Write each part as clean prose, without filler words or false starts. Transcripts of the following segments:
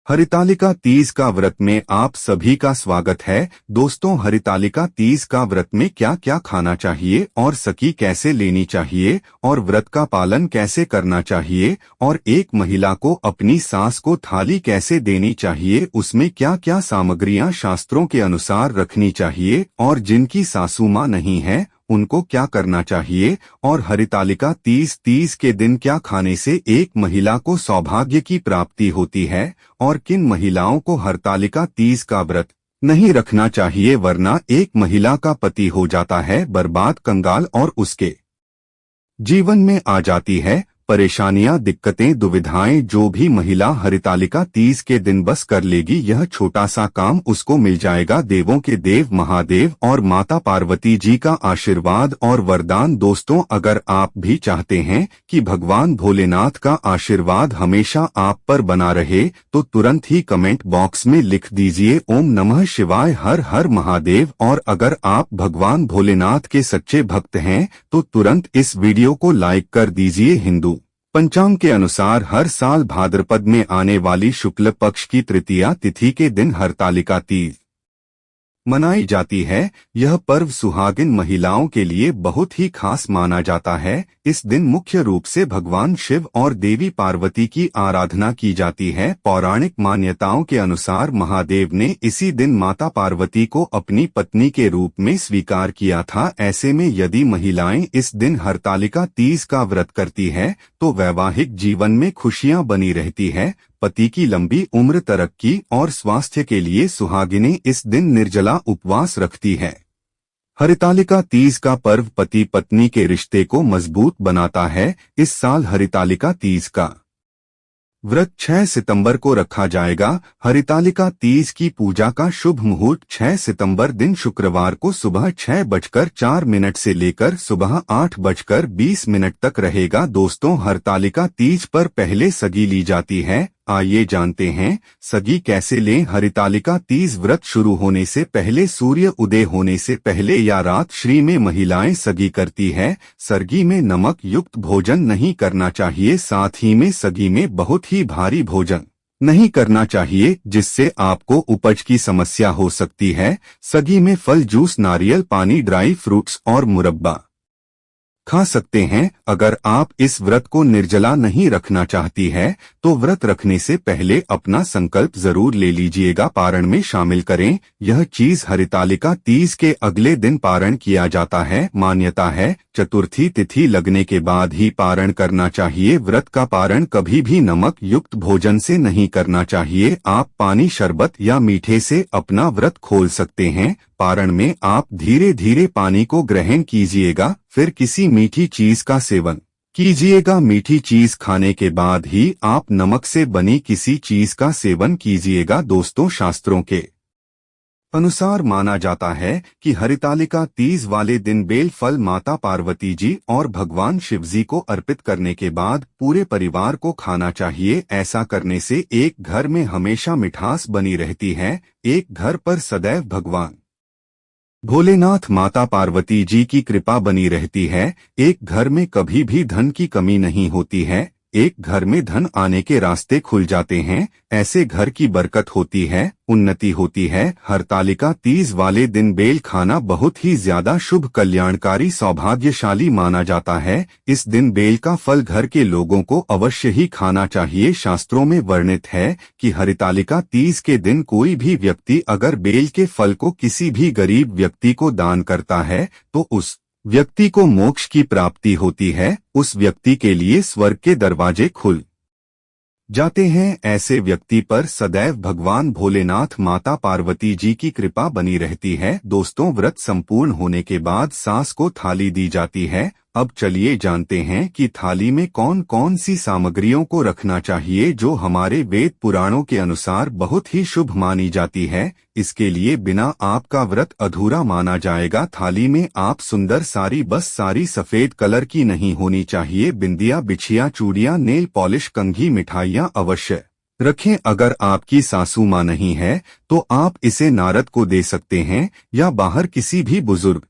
हरितालिका तीज का व्रत में आप सभी का स्वागत है। दोस्तों, हरितालिका तीज का व्रत में क्या क्या खाना चाहिए और सखी कैसे लेनी चाहिए और व्रत का पालन कैसे करना चाहिए और एक महिला को अपनी सास को थाली कैसे देनी चाहिए, उसमें क्या क्या सामग्रियां शास्त्रों के अनुसार रखनी चाहिए और जिनकी सासू माँ नहीं है उनको क्या करना चाहिए और हरितालिका तीज के दिन क्या खाने से एक महिला को सौभाग्य की प्राप्ति होती है और किन महिलाओं को हरितालिका तीज का व्रत नहीं रखना चाहिए वरना एक महिला का पति हो जाता है बर्बाद, कंगाल और उसके जीवन में आ जाती है परेशानियां, दिक्कतें, दुविधाएं। जो भी महिला हरितालिका तीज के दिन बस कर लेगी यह छोटा सा काम उसको मिल जाएगा देवों के देव महादेव और माता पार्वती जी का आशीर्वाद और वरदान। दोस्तों, अगर आप भी चाहते हैं कि भगवान भोलेनाथ का आशीर्वाद हमेशा आप पर बना रहे तो तुरंत ही कमेंट बॉक्स में लिख दीजिए ओम नमः शिवाय, हर हर महादेव। और अगर आप भगवान भोलेनाथ के सच्चे भक्त हैं तो तुरंत इस वीडियो को लाइक कर दीजिए। हिंदू पंचांग के अनुसार हर साल भाद्रपद में आने वाली शुक्ल पक्ष की तृतीया तिथि के दिन हरितालिका तीज मनाई जाती है। यह पर्व सुहागिन महिलाओं के लिए बहुत ही खास माना जाता है। इस दिन मुख्य रूप से भगवान शिव और देवी पार्वती की आराधना की जाती है। पौराणिक मान्यताओं के अनुसार महादेव ने इसी दिन माता पार्वती को अपनी पत्नी के रूप में स्वीकार किया था। ऐसे में यदि महिलाएं इस दिन हरितालिका तीज का व्रत करती है तो वैवाहिक जीवन में खुशियां बनी रहती है। पति की लंबी उम्र, तरक्की और स्वास्थ्य के लिए सुहागिनें इस दिन निर्जला उपवास रखती है। हरितालिका तीज का पर्व पति पत्नी के रिश्ते को मजबूत बनाता है। इस साल हरितालिका तीज का व्रत 6 सितंबर को रखा जाएगा। हरितालिका तीज की पूजा का शुभ मुहूर्त 6 सितंबर दिन शुक्रवार को सुबह 6:04 से लेकर सुबह 8:20 तक रहेगा। दोस्तों, हरितालिका तीज पर पहले सगी ली जाती है। आइए जानते हैं सगी कैसे लें। हरितालिका तीज व्रत शुरू होने से पहले, सूर्य उदय होने से पहले या रात श्री में महिलाएं सगी करती है। सरगी में नमक युक्त भोजन नहीं करना चाहिए, साथ ही में सगी में बहुत ही भारी भोजन नहीं करना चाहिए जिससे आपको उपज की समस्या हो सकती है। सगी में फल, जूस, नारियल पानी, ड्राई फ्रूट्स और मुरब्बा खा सकते हैं। अगर आप इस व्रत को निर्जला नहीं रखना चाहती है तो व्रत रखने से पहले अपना संकल्प जरूर ले लीजिएगा, पारण में शामिल करें। यह चीज हरितालिका तीज के अगले दिन पारण किया जाता है। मान्यता है चतुर्थी तिथि लगने के बाद ही पारण करना चाहिए। व्रत का पारण कभी भी नमक युक्त भोजन से नहीं करना चाहिए। आप पानी, शरबत या मीठे से अपना व्रत खोल सकते हैं। पारण में आप धीरे धीरे पानी को ग्रहण कीजिएगा, फिर किसी मीठी चीज का सेवन कीजिएगा। मीठी चीज खाने के बाद ही आप नमक से बनी किसी चीज का सेवन कीजिएगा। दोस्तों, शास्त्रों के अनुसार माना जाता है कि हरितालिका तीज वाले दिन बेल फल माता पार्वती जी और भगवान शिवजी को अर्पित करने के बाद पूरे परिवार को खाना चाहिए। ऐसा करने से एक घर में हमेशा मिठास बनी रहती है। एक घर पर सदैव भगवान भोलेनाथ, माता पार्वती जी की कृपा बनी रहती है। एक घर में कभी भी धन की कमी नहीं होती है। एक घर में धन आने के रास्ते खुल जाते हैं। ऐसे घर की बरकत होती है, उन्नति होती है। हरितालिका तीज वाले दिन बेल खाना बहुत ही ज्यादा शुभ, कल्याणकारी, सौभाग्यशाली माना जाता है। इस दिन बेल का फल घर के लोगों को अवश्य ही खाना चाहिए। शास्त्रों में वर्णित है कि हरितालिका तीज के दिन कोई भी व्यक्ति अगर बेल के फल को किसी भी गरीब व्यक्ति को दान करता है तो उस व्यक्ति को मोक्ष की प्राप्ति होती है। उस व्यक्ति के लिए स्वर्ग के दरवाजे खुल जाते हैं। ऐसे व्यक्ति पर सदैव भगवान भोलेनाथ, माता पार्वती जी की कृपा बनी रहती है। दोस्तों, व्रत संपूर्ण होने के बाद सास को थाली दी जाती है। अब चलिए जानते हैं कि थाली में कौन कौन सी सामग्रियों को रखना चाहिए जो हमारे वेद पुराणों के अनुसार बहुत ही शुभ मानी जाती है। इसके लिए बिना आपका व्रत अधूरा माना जाएगा। थाली में आप सुंदर साड़ी, बस साड़ी सफेद कलर की नहीं होनी चाहिए। बिंदिया, बिछिया, चूड़ियां, नेल पॉलिश, कंघी, मिठाइयां अवश्य रखें। अगर आपकी सासू माँ नहीं है तो आप इसे नारद को दे सकते हैं या बाहर किसी भी बुजुर्ग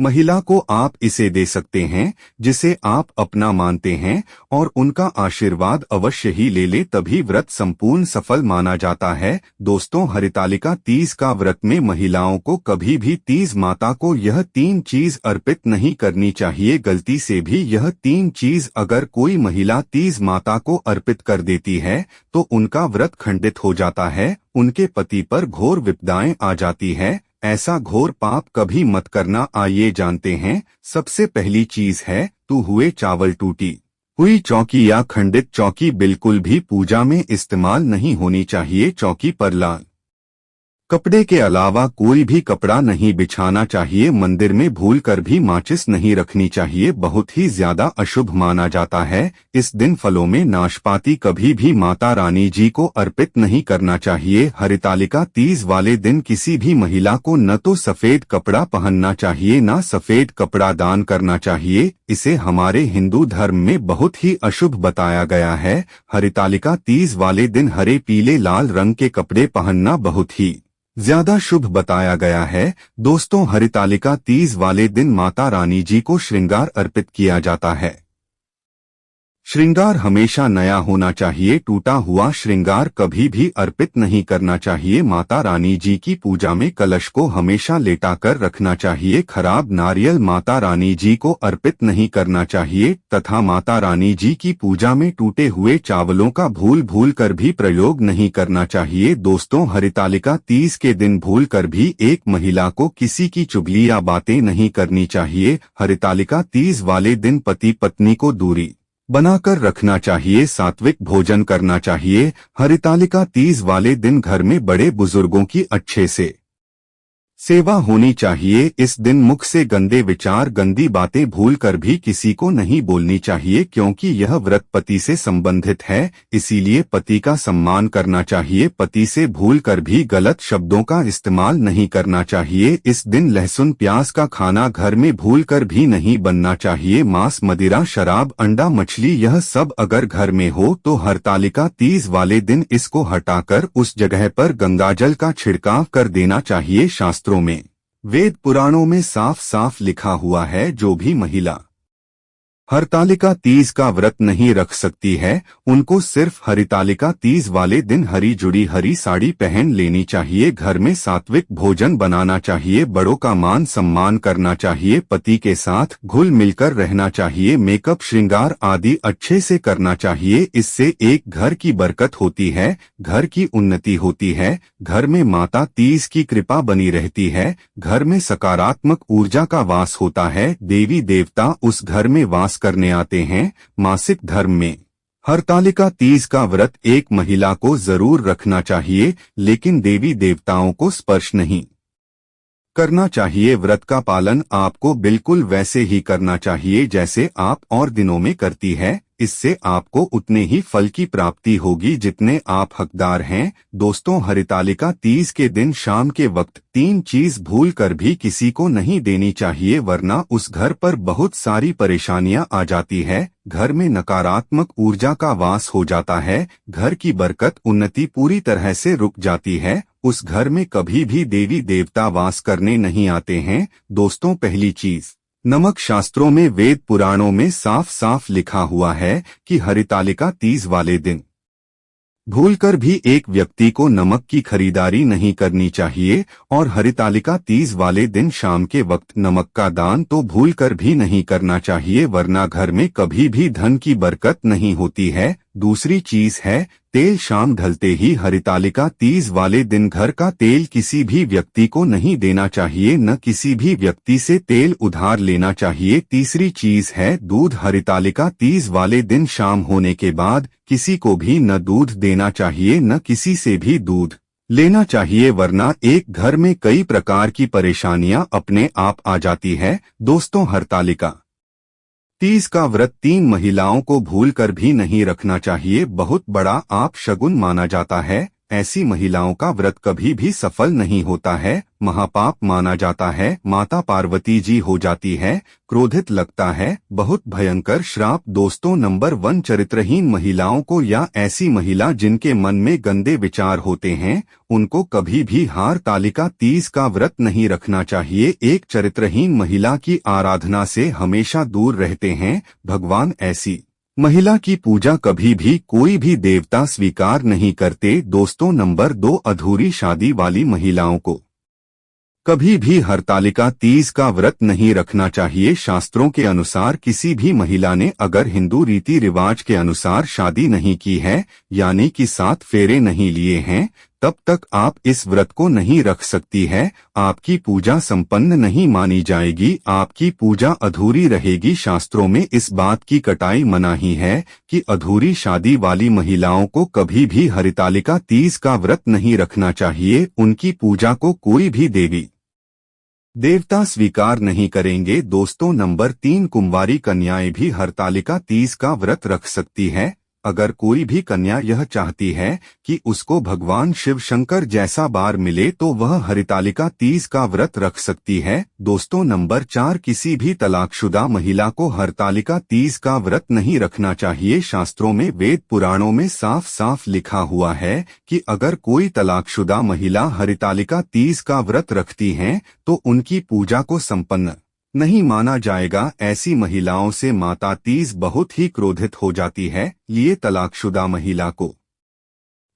महिला को आप इसे दे सकते हैं जिसे आप अपना मानते हैं और उनका आशीर्वाद अवश्य ही ले ले, तभी व्रत संपूर्ण सफल माना जाता है। दोस्तों, हरितालिका तीज का व्रत में महिलाओं को कभी भी तीज माता को यह 3 चीज अर्पित नहीं करनी चाहिए। गलती से भी यह 3 चीज अगर कोई महिला तीज माता को अर्पित कर देती है तो उनका व्रत खंडित हो जाता है, उनके पति पर घोर विपदाएं आ जाती है। ऐसा घोर पाप कभी मत करना। आइए जानते हैं। सबसे पहली चीज है टू हुए चावल। टूटी हुई चौकी या खंडित चौकी बिल्कुल भी पूजा में इस्तेमाल नहीं होनी चाहिए। चौकी पर लाल कपड़े के अलावा कोई भी कपड़ा नहीं बिछाना चाहिए। मंदिर में भूलकर भी माचिस नहीं रखनी चाहिए, बहुत ही ज्यादा अशुभ माना जाता है। इस दिन फलों में नाशपाती कभी भी माता रानी जी को अर्पित नहीं करना चाहिए। हरितालिका तीज वाले दिन किसी भी महिला को न तो सफेद कपड़ा पहनना चाहिए न सफेद कपड़ा दान करना चाहिए। इसे हमारे हिंदू धर्म में बहुत ही अशुभ बताया गया है। हरितालिका तीज वाले दिन हरे पीले लाल रंग के कपड़े पहनना बहुत ही ज्यादा शुभ बताया गया है। दोस्तों, हरितालिका तीज वाले दिन माता रानी जी को श्रृंगार अर्पित किया जाता है। श्रृंगार हमेशा नया होना चाहिए, टूटा हुआ श्रृंगार कभी भी अर्पित नहीं करना चाहिए। माता रानी जी की पूजा में कलश को हमेशा लेटाकर रखना चाहिए। खराब नारियल माता रानी जी को अर्पित नहीं करना चाहिए तथा माता रानी जी की पूजा में टूटे हुए चावलों का भूल कर भी प्रयोग नहीं करना चाहिए। दोस्तों, हरितालिका तीज के दिन भूल कर भी एक महिला को किसी की चुगली या बातें नहीं करनी चाहिए। हरितालिका तीज वाले दिन पति पत्नी को दूरी बनाकर रखना चाहिए, सात्विक भोजन करना चाहिए। हरितालिका तीज वाले दिन घर में बड़े बुजुर्गों की अच्छे से सेवा होनी चाहिए। इस दिन मुख से गंदे विचार गंदी बातें भूलकर भी किसी को नहीं बोलनी चाहिए, क्योंकि यह व्रत पति से संबंधित है, इसीलिए पति का सम्मान करना चाहिए। पति से भूलकर भी गलत शब्दों का इस्तेमाल नहीं करना चाहिए। इस दिन लहसुन प्याज का खाना घर में भूलकर भी नहीं बनना चाहिए। मांस मदिरा शराब अंडा मछली यह सब अगर घर में हो तो हरितालिका तीज वाले दिन इसको हटाकर उस जगह पर गंगाजल का छिड़काव कर देना चाहिए। शास्त्रों में वेद पुराणों में साफ साफ लिखा हुआ है, जो भी महिला हरितालिका तीज का व्रत नहीं रख सकती है उनको सिर्फ हरितालिका तीज वाले दिन हरी जुड़ी हरी साड़ी पहन लेनी चाहिए। घर में सात्विक भोजन बनाना चाहिए, बड़ों का मान सम्मान करना चाहिए, पति के साथ घुल मिलकर रहना चाहिए, मेकअप श्रृंगार आदि अच्छे से करना चाहिए। इससे एक घर की बरकत होती है, घर की उन्नति होती है, घर में माता तीज की कृपा बनी रहती है, घर में सकारात्मक ऊर्जा का वास होता है, देवी देवता उस घर में वास करने आते हैं। मासिक धर्म में हरितालिका तीज का व्रत एक महिला को जरूर रखना चाहिए, लेकिन देवी देवताओं को स्पर्श नहीं करना चाहिए। व्रत का पालन आपको बिल्कुल वैसे ही करना चाहिए जैसे आप और दिनों में करती है। इससे आपको उतने ही फल की प्राप्ति होगी जितने आप हकदार हैं। दोस्तों, हरितालिका तीज के दिन शाम के वक्त 3 चीज भूल कर भी किसी को नहीं देनी चाहिए, वरना उस घर पर बहुत सारी परेशानियां आ जाती है। घर में नकारात्मक ऊर्जा का वास हो जाता है, घर की बरकत उन्नति पूरी तरह से रुक जाती है, उस घर में कभी भी देवी देवता वास करने नहीं आते हैं। दोस्तों, पहली चीज नमक। शास्त्रों में वेद पुराणों में साफ साफ लिखा हुआ है कि हरितालिका तीज वाले दिन भूलकर भी एक व्यक्ति को नमक की खरीदारी नहीं करनी चाहिए और हरितालिका तीज वाले दिन शाम के वक्त नमक का दान तो भूलकर भी नहीं करना चाहिए, वरना घर में कभी भी धन की बरकत नहीं होती है। दूसरी चीज है तेल। शाम ढलते ही हरितालिका तीज वाले दिन घर का तेल किसी भी व्यक्ति को नहीं देना चाहिए, न किसी भी व्यक्ति से तेल उधार लेना चाहिए। तीसरी चीज है दूध। हरितालिका तीज वाले दिन शाम होने के बाद किसी को भी न दूध देना चाहिए न किसी से भी दूध लेना चाहिए, वरना एक घर में कई प्रकार की परेशानियां अपने आप आ जाती है। दोस्तों, हरितालिका तीज का व्रत 3 महिलाओं को भूलकर भी नहीं रखना चाहिए, बहुत बड़ा आप शगुन माना जाता है। ऐसी महिलाओं का व्रत कभी भी सफल नहीं होता है, महापाप माना जाता है, माता पार्वती जी हो जाती है, क्रोधित लगता है, बहुत भयंकर श्राप। दोस्तों नंबर 1, चरित्रहीन महिलाओं को या ऐसी महिला जिनके मन में गंदे विचार होते हैं उनको कभी भी हरतालिका तीज का व्रत नहीं रखना चाहिए। एक चरित्रहीन महिला की आराधना से हमेशा दूर रहते हैं भगवान। ऐसी महिला की पूजा कभी भी कोई भी देवता स्वीकार नहीं करते। दोस्तों नंबर 2, अधूरी शादी वाली महिलाओं को कभी भी हरतालिका तीज का व्रत नहीं रखना चाहिए। शास्त्रों के अनुसार किसी भी महिला ने अगर हिंदू रीति रिवाज के अनुसार शादी नहीं की है यानी कि 7 फेरे नहीं लिए हैं तब तक आप इस व्रत को नहीं रख सकती है। आपकी पूजा संपन्न नहीं मानी जाएगी, आपकी पूजा अधूरी रहेगी। शास्त्रों में इस बात की कटाई मनाही है कि अधूरी शादी वाली महिलाओं को कभी भी हरितालिका तीज का व्रत नहीं रखना चाहिए। उनकी पूजा को कोई भी देवी देवता स्वीकार नहीं करेंगे। दोस्तों नंबर 3, कुंवारी कन्याएं भी हरतालिका तीज का व्रत रख सकती है। अगर कोई भी कन्या यह चाहती है कि उसको भगवान शिव शंकर जैसा बार मिले तो वह हरितालिका तीज का व्रत रख सकती है। दोस्तों नंबर 4, किसी भी तलाकशुदा महिला को हरतालिका तीज का व्रत नहीं रखना चाहिए। शास्त्रों में, वेद पुराणों में साफ साफ लिखा हुआ है कि अगर कोई तलाकशुदा महिला हरितालिका तीज का व्रत रखती हैं तो उनकी पूजा को संपन्न नहीं माना जाएगा। ऐसी महिलाओं से माता तीज बहुत ही क्रोधित हो जाती है। ये तलाकशुदा महिला को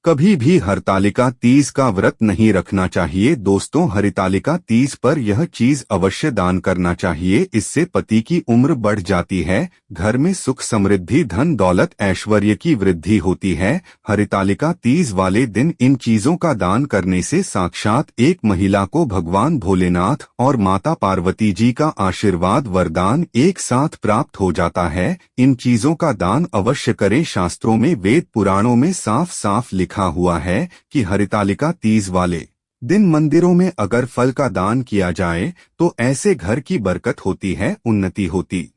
कभी भी हरतालिका तीज का व्रत नहीं रखना चाहिए। दोस्तों हरितालिका तीज पर यह चीज अवश्य दान करना चाहिए, इससे पति की उम्र बढ़ जाती है, घर में सुख समृद्धि धन दौलत ऐश्वर्य की वृद्धि होती है। हरितालिका तीज वाले दिन इन चीजों का दान करने से साक्षात एक महिला को भगवान भोलेनाथ और माता पार्वती जी का आशीर्वाद वरदान एक साथ प्राप्त हो जाता है। इन चीजों का दान अवश्य करें। शास्त्रों में, वेद पुराणों में साफ साफ लिखा हुआ है कि हरितालिका तीज वाले दिन मंदिरों में अगर फल का दान किया जाए तो ऐसे घर की बरकत होती है, उन्नति होती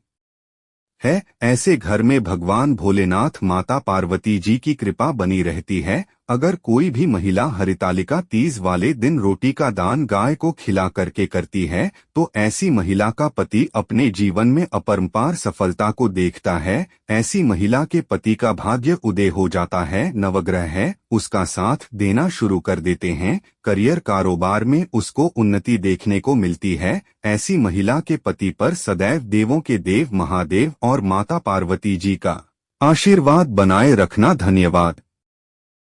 है। ऐसे घर में भगवान भोलेनाथ माता पार्वती जी की कृपा बनी रहती है। अगर कोई भी महिला हरितालिका तीज वाले दिन रोटी का दान गाय को खिला करके करती है तो ऐसी महिला का पति अपने जीवन में अपरंपार सफलता को देखता है। ऐसी महिला के पति का भाग्य उदय हो जाता है। नवग्रह है उसका साथ देना शुरू कर देते हैं। करियर कारोबार में उसको उन्नति देखने को मिलती है। ऐसी महिला के पति पर सदैव देवों के देव महादेव और माता पार्वती जी का आशीर्वाद बनाए रखना। धन्यवाद।